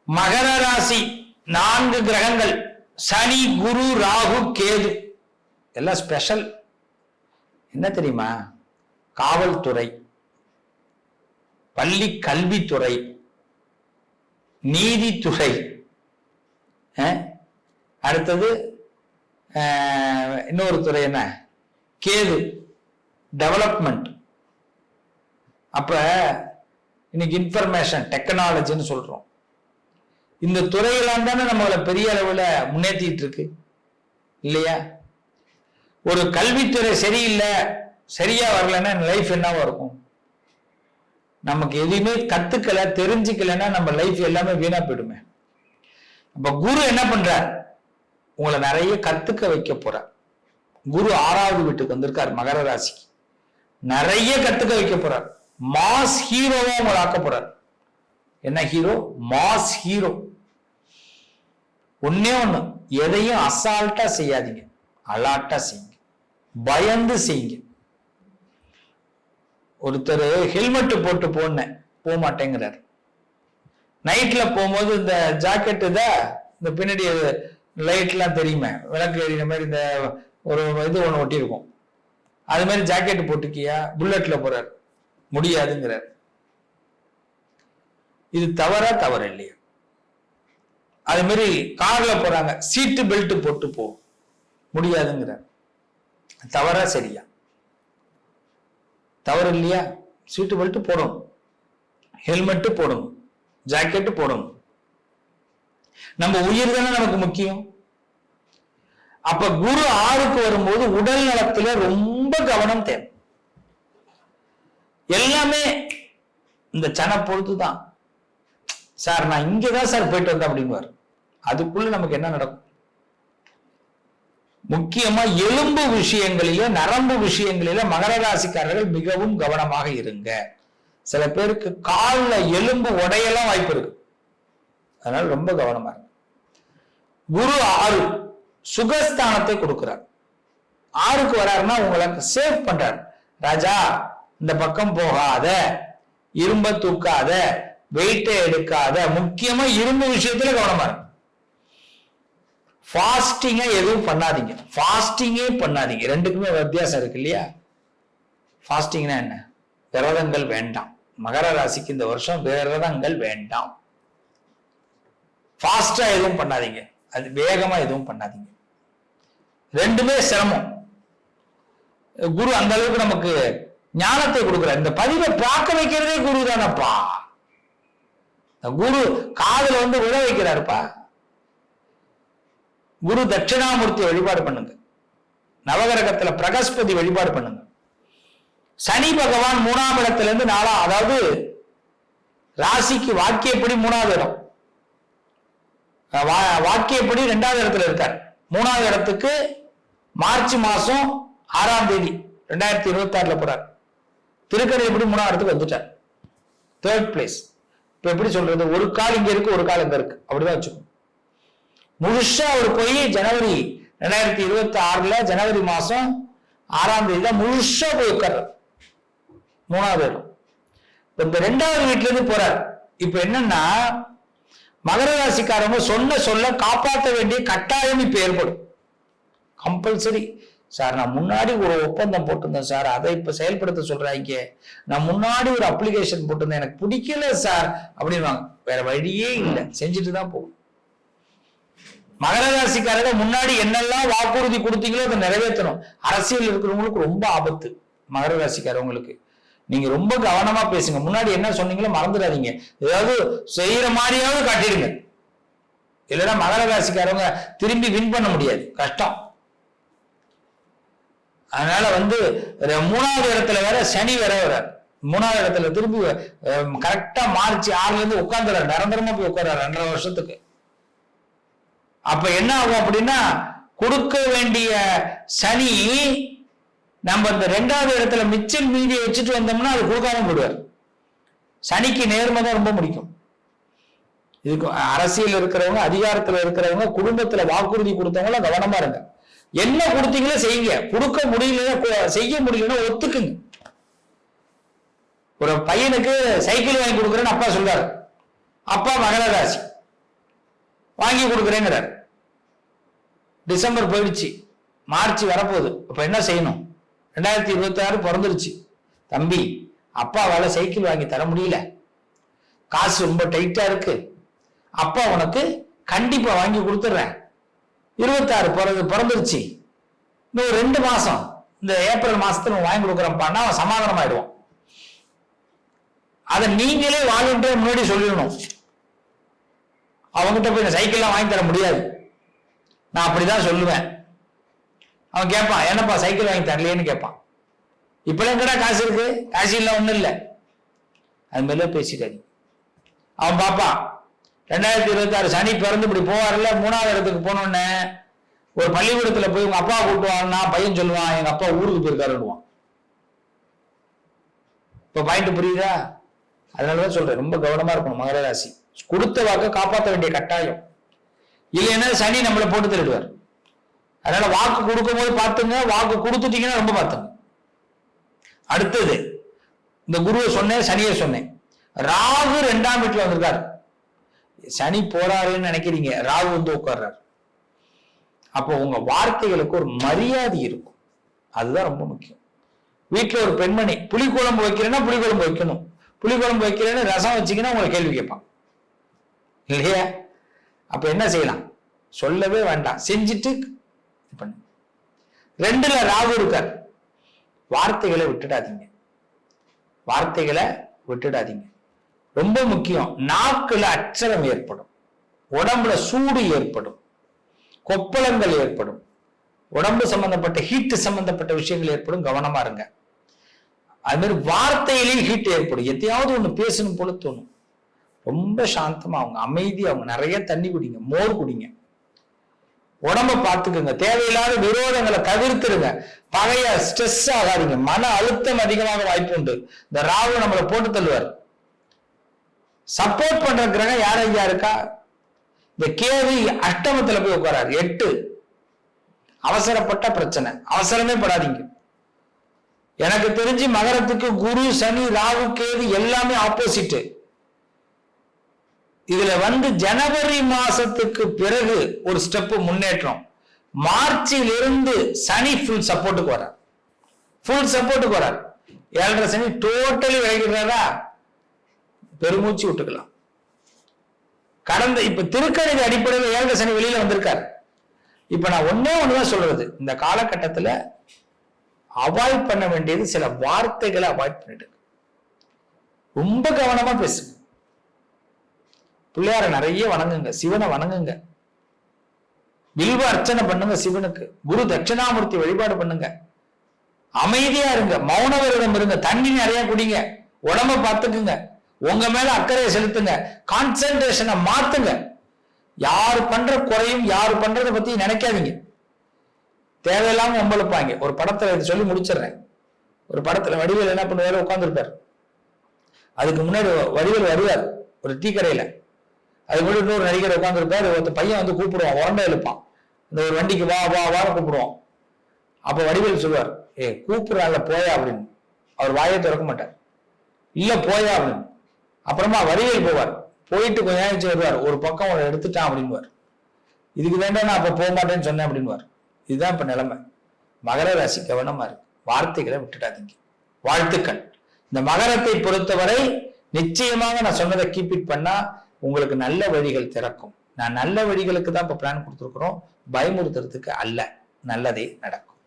மகர ராசி 4 கிரகங்கள் சனி, குரு, ராகு, கேது எல்லாம் ஸ்பெஷல். என்ன தெரியுமா? காவல்துறை, பள்ளி கல்வித்துறை, நீதித்துறை, அடுத்தது இன்னொரு துறை என்ன, கேது டெவலப்மெண்ட். அப்ப இன்னைக்கு இன்ஃபர்மேஷன் டெக்னாலஜின்னு சொல்றோம். இந்த துறையெல்லாம் தானே நம்மளை பெரிய அளவில் முன்னேற்றிட்டு இருக்கு இல்லையா? ஒரு கல்வித்துறை சரியில்லை, சரியா வரலன்னா லைஃப் என்னவா இருக்கும்? நமக்கு எதுவுமே கத்துக்கல, தெரிஞ்சுக்கலன்னா நம்ம லைஃப் எல்லாமே வீணா போயிடுமே. அப்ப குரு என்ன பண்றார்? உங்களை நிறைய கத்துக்க வைக்க போறார். குரு 6வது வீட்டுக்கு வந்திருக்கார், மகர ராசிக்கு. நிறைய கத்துக்க வைக்க போறார். மாஸ் ஹீரோவா உங்களை ஆக்க போறார். என்ன ஹீரோ? Mass hero. ஒன்னே ஒண்ணு, எதையும் அசால்ட்டா செய்யாதீங்க, அலாட்டா செய்யுங்க, பயந்து செய்யுங்க. ஒருத்தர் ஹெல்மெட் போட்டு போக மாட்டேங்கிறார். நைட்ல போகும்போது இந்த ஜாக்கெட் இந்த பின்னாடி லைட் எல்லாம் தெரியுமே, விளக்கு எறிகிற மாதிரி இந்த ஒரு இது ஒண்ணு ஒட்டி இருக்கும், அது மாதிரி ஜாக்கெட் போட்டுக்கியா, புல்லட்ல போறார், முடியாதுங்கிறார். இது தவறா தவறு இல்லையா? அது மாதிரி கார்ல போறாங்க, சீட்டு பெல்ட் போட்டு போ, முடியாதுங்கிறார். தவறா சரியா? தவறு இல்லையா? சீட்டு பெல்ட் போடணும், ஹெல்மெட் போடணும், ஜாக்கெட் போடணும். நம்ம உயிர் தானே நமக்கு முக்கியம். அப்ப குரு 6க்கு வரும்போது உடல் நலத்துல ரொம்ப கவனம் தேவை. எல்லாமே இந்த சன பொழுதுதான். சார் நான் இங்கதான் சார் போயிட்டு வந்தேன் அப்படின்வார். அதுக்குள்ள நமக்கு என்ன நடக்கும்? முக்கியமா எலும்பு விஷயங்களில, நரம்பு விஷயங்களில மகர ராசிக்காரர்கள் மிகவும் கவனமாக இருங்க. சில பேருக்கு கால்ல எலும்பு உடையெல்லாம் வாய்ப்பு இருக்கு, அதனால ரொம்ப கவனமா இருக்கு. குரு 6 சுகஸ்தானத்தை கொடுக்கிறார். 6க்கு வராருன்னா உங்களுக்கு சேவ் பண்றார். ராஜா இந்த பக்கம் போகாத, இரும்ப தூக்காத, வெயிட்டை எடுக்காத, முக்கியமா இரும்பு விஷயத்துல கவனமா இருக்கு. ஃபாஸ்டிங்க எதுவும் பண்ணாதீங்க, ஃபாஸ்டிங்கே பண்ணாதீங்க. ரெண்டுக்குமே வித்தியாசம் இருக்கு இல்லையா? ஃபாஸ்டிங்னா என்ன? விரதங்கள் வேண்டாம். மகர ராசிக்கு இந்த வருஷம் விரதங்கள் வேண்டாம். ஃபாஸ்டா எதுவும் பண்ணாதீங்க, அது வேகமா எதுவும் பண்ணாதீங்க. ரெண்டுமே சிரமம். குரு அந்த அளவுக்கு நமக்கு ஞானத்தை கொடுக்கிறார். இந்த பதிவை பார்க்க வைக்கிறதே குரு தானப்பா. குரு காதுல விழ வைக்கிறாருப்பா. குரு தட்சிணாமூர்த்தி வழிபாடு பண்ணுங்க. நவகிரகத்துல பிரகஸ்பதி வழிபாடு பண்ணுங்க. சனி பகவான் 3ஆம் இடத்துல இருந்து 4ஆம், அதாவது ராசிக்கு வாக்கியப்படி 3வது இடம், வாக்கியப்படி 2வது இடத்துல இருக்கார். 3வது இடத்துக்கு மார்ச் மாசம் 6ஆம் தேதி 2026 போறார். திருக்கடை எப்படி 3ஆம் இடத்துக்கு வந்துட்டார், 3rd பிளேஸ். இப்ப எப்படி சொல்றது? ஒரு கால் இங்க இருக்கு, ஒரு கால் இங்க இருக்கு, அப்படிதான் வச்சுக்கணும். முழுசா அவர் போய் ஜனவரி 2026 ஜனவரி மாசம் 6ஆம் தேதி தான் முழுசா போய் உட்கார்றார் 3வது இடம். இந்த 2வது வீட்டுல இருந்து போறார். இப்ப என்னன்னா, மகர ராசிக்காரங்க சொல்ல காப்பாற்ற வேண்டிய கட்டாயம் இப்ப ஏற்படும். கம்பல்சரி. சார் நான் முன்னாடி ஒரு ஒப்பந்தம் போட்டிருந்தேன் சார், அதை இப்ப செயல்படுத்த சொல்றாங்க. நான் முன்னாடி ஒரு அப்ளிகேஷன் போட்டிருந்தேன், எனக்கு பிடிக்கல சார் அப்படின்னு. வேற வழியே இல்லை, செஞ்சுட்டு தான் போகும். மகர ராசிக்காரங்க முன்னாடி என்னெல்லாம் வாக்குறுதி கொடுத்தீங்களோ அதை நிறைவேற்றணும். அரசியல் இருக்கிறவங்களுக்கு ரொம்ப ஆபத்து. மகர ராசிக்காரவங்களுக்கு நீங்க ரொம்ப கவனமா பேசுங்க. முன்னாடி என்ன சொன்னீங்களோ மறந்துடாதீங்க. ஏதாவது செய்யற மாதிரியாவது காட்டிடுங்க, இல்லைன்னா மகர ராசிக்காரவங்க திரும்பி வின் பண்ண முடியாது, கஷ்டம். அதனால 3வது இடத்துல வேற சனி வேற வர்றார். 3வது இடத்துல திரும்பி கரெக்டா மார்ச் 6ல இருந்து உட்கார்ந்துறாரு, நிரந்தரமா போய் உட்கார்றாரு 2.5 வருஷத்துக்கு. அப்ப என்ன ஆகும் அப்படின்னா, கொடுக்க வேண்டிய சனி நம்ம இந்த 2வது இடத்துல மிச்சம் மீதியை வச்சுட்டு வந்தோம்னா அது கொடுக்காம போடுவார். சனிக்கு நேர்மை தான் ரொம்ப முடிக்கும். இதுக்கு அரசியல் இருக்கிறவங்க, அதிகாரத்துல இருக்கிறவங்க, குடும்பத்துல வாக்குறுதி கொடுத்தவங்கள கவனமா இருங்க. என்ன கொடுத்தீங்களோ செய்யுங்க, கொடுக்க முடியல செய்ய முடியலன்னா ஒத்துக்குங்க. ஒரு பையனுக்கு சைக்கிள் வாங்கி கொடுக்குறேன்னு அப்பா சொல்றாரு. அப்பா மகர ராசி, வாங்கி கொடுக்குறேங்கிறார். டிசம்பர் போயிடுச்சு, மார்ச் வரப்போகுது. அப்ப என்ன செய்யணும்? 2026 பிறந்துருச்சு. தம்பி, அப்பாவால சைக்கிள் வாங்கி தர முடியல, காசு ரொம்ப டைட்டா இருக்கு, அப்பா உனக்கு கண்டிப்பா வாங்கி கொடுத்துட்றேன். 26 பிறந்துருச்சு, இன்னும் 2 மாசம், இந்த ஏப்ரல் மாசத்துல வாங்கி கொடுக்குறப்பான்னா அவன் சமாதானம் ஆயிடுவான். அதை நீங்களே வாலண்டியர் முன்னாடி சொல்லிடணும். அவங்ககிட்ட போய் சைக்கிள்லாம் வாங்கி தர முடியாது, நான் அப்படிதான் சொல்லுவேன். அவன் கேட்பான், என்னப்பா சைக்கிள் வாங்கி தரலையேன்னு கேட்பான். இப்பெல்லாம் எங்கடா காசு இருக்கு, காசு இல்லை, ஒண்ணும் இல்லை. அது மேல பேசிட்டாரு. அவன் பாப்பான் 2026 சனி பிறந்து இப்படி போவார்ல, 3வது இடத்துக்கு போனோடனே ஒரு பள்ளிக்கூடத்துல போய் உங்க அப்பா கூட்டுவான்னா பையன் சொல்லுவான், எங்க அப்பா ஊருக்கு போயிருக்காருடுவான். இப்ப பாயிண்ட் புரியுதா? அதனாலதான் சொல்றேன், ரொம்ப கவனமா இருக்கணும். மகர ராசி கொடுத்த வாக்க காப்பாற்ற வேண்டிய கட்டாயம். இல்லைன்னா சனி நம்மளை போட்டு திருடுவார். அதனால வாக்கு கொடுக்கும் போது பார்த்துங்க, வாக்கு கொடுத்துட்டீங்கன்னா ரொம்ப பார்த்துங்க. அடுத்தது, இந்த குருவை சொன்னேன், சனியை சொன்னேன். ராகு 2ஆம் வீட்டுல வந்திருக்காரு. சனி போறாருன்னு நினைக்கிறீங்க, ராகு வந்து உட்கார்றாரு. அப்போ உங்க வார்த்தைகளுக்கு ஒரு மரியாதை இருக்கும், அதுதான் ரொம்ப முக்கியம். வீட்டுல ஒரு பெண்மணி புளிக்குழம்பு வைக்கிறேன்னா புளிக்குழம்பு வைக்கணும், புளிக்குழம்பு வைக்கிறேன்னு ரசம் வச்சுக்கினா உங்களை கேள்வி கேட்பான் இல்லையா? அப்ப என்ன செய்யலாம்? சொல்லவே வேண்டாம், செஞ்சுட்டு பண்ணு. 2ல ராகு இருக்கார். வார்த்தைகளை விட்டுடாதீங்க, வார்த்தைகளை விட்டுடாதீங்க. ரொம்ப முக்கியம். நாக்குல அச்சரம் ஏற்படும், உடம்புல சூடு ஏற்படும், கொப்பளங்கள் ஏற்படும், உடம்பு சம்பந்தப்பட்ட ஹீட் சம்பந்தப்பட்ட விஷயங்கள் ஏற்படும். கவனமா இருங்க. அது மாதிரி வார்த்தையிலேயும் ஹீட் ஏற்படும். எதையாவது ஒண்ணு பேசணும் போல தோணும். ரொம்ப சாந்தமா அவங்க, அமைதி, அவங்க நிறைய தண்ணி குடிங்க, மோர் குடிங்க, உடம்ப பார்த்துக்குங்க. தேவையில்லாத விரோதங்களை தவிர்த்துருங்க. பகைய ஸ்ட்ரெஸ் ஆகாதீங்க. மன அழுத்தம் அதிகமாக வாய்ப்பு உண்டு. இந்த ராகு நம்மளை போட்டு தள்ளுவார். சப்போர்ட் பண்ற கிரகம் யார் ஐயா இருக்கா? இந்த கேது அஷ்டமத்துல போய் உட்காராரு. 8 அவசரப்பட்ட பிரச்சனை, அவசரமே படாதீங்க. எனக்கு தெரிஞ்சு மகரத்துக்கு குரு, சனி, ராகு, கேது எல்லாமே ஆப்போசிட். இதுல வந்து ஜனவரி மாசத்துக்கு பிறகு ஒரு ஸ்டெப் முன்னேற்றம். மார்ச்சிலிருந்து சனி ஃபுல் சப்போர்ட்டுக்கு வர, ஃபுல் சப்போர்ட்டுக்கு வர. 7.5 சனி டோட்டலி விளைகிறதா, பெருமூச்சு விட்டுக்கலாம். கடந்த இப்ப திருக்கணித அடிப்படையில் 7.5 சனி வெளியில வந்திருக்காரு. இப்ப நான் ஒண்ணுதான் சொல்றது, இந்த காலகட்டத்துல அவாய்ட் பண்ண வேண்டியது சில வார்த்தைகளை அவாய்ட் பண்ணிட்டு ரொம்ப கவனமா பேசுங்க. பிள்ளையார நிறைய வணங்குங்க, சிவனை வணங்குங்க, வில்வ அர்ச்சனை பண்ணுங்க சிவனுக்கு, குரு தட்சிணாமூர்த்தி வழிபாடு பண்ணுங்க, அமைதியா இருங்க, மௌன விரதம் இருங்க, தண்ணி நிறைய குடிங்க, உடம்ப பார்த்துக்குங்க, உங்க மேல அக்கறையை செலுத்துங்க, கான்சென்ட்ரேஷனை மாத்துங்க. யாரு பண்ற குறையும் யாரு பண்றதை பத்தி நினைக்காதீங்க. தேவையில்லாம ஒம்பளுப்பாங்க. ஒரு படத்துல சொல்லி முடிச்சிடுறேன். ஒரு படத்துல வடிவேல் என்ன பண்ணுவாரு, உட்கார்ந்துருப்பார். அதுக்கு முன்னாடி வடிவேல் வருவார் ஒரு டீ கடையில. அதுக்கு முன்னாடி இன்னொரு நடிகர் உட்காந்துருப்பாரு. ஒரு பையன் வந்து கூப்பிடுவான், உரண்டை எழுப்பான், இந்த ஒரு வண்டிக்கு வா வா வா கூப்பிடுவான். அப்ப வடிவேல் சொல்லுவார், கூப்பிடுறாங்க போயா அப்படின்னு. அவர் வாயை திறக்க மாட்டார், இல்ல போயா அப்படின்னு. அப்புறமா வடிவேல் போவார், போயிட்டு கொஞ்ச நேரம் வருவார், ஒரு பக்கம் அவரை எடுத்துட்டான் அப்படின்வார். இதுக்கு வேண்டாம் நான் அப்ப போக மாட்டேன்னு சொன்னேன் அப்படின்வார். இதுதான் இப்ப நிலைமை. மகர ராசி கவனமா இருக்கு, வார்த்தைகளை விட்டுடாதீங்க. வாழ்த்துக்கள். இந்த மகரத்தை பொறுத்தவரை நிச்சயமாக நான் சொன்னதை கீப் இட் பண்ணா உங்களுக்கு நல்ல வழிகள் திறக்கும். நான் நல்ல வழிகளுக்கு தான் இப்ப பிளான் கொடுத்துருக்கிறோம், பயமுறுத்துறதுக்கு அல்ல. நல்லதே நடக்கும்.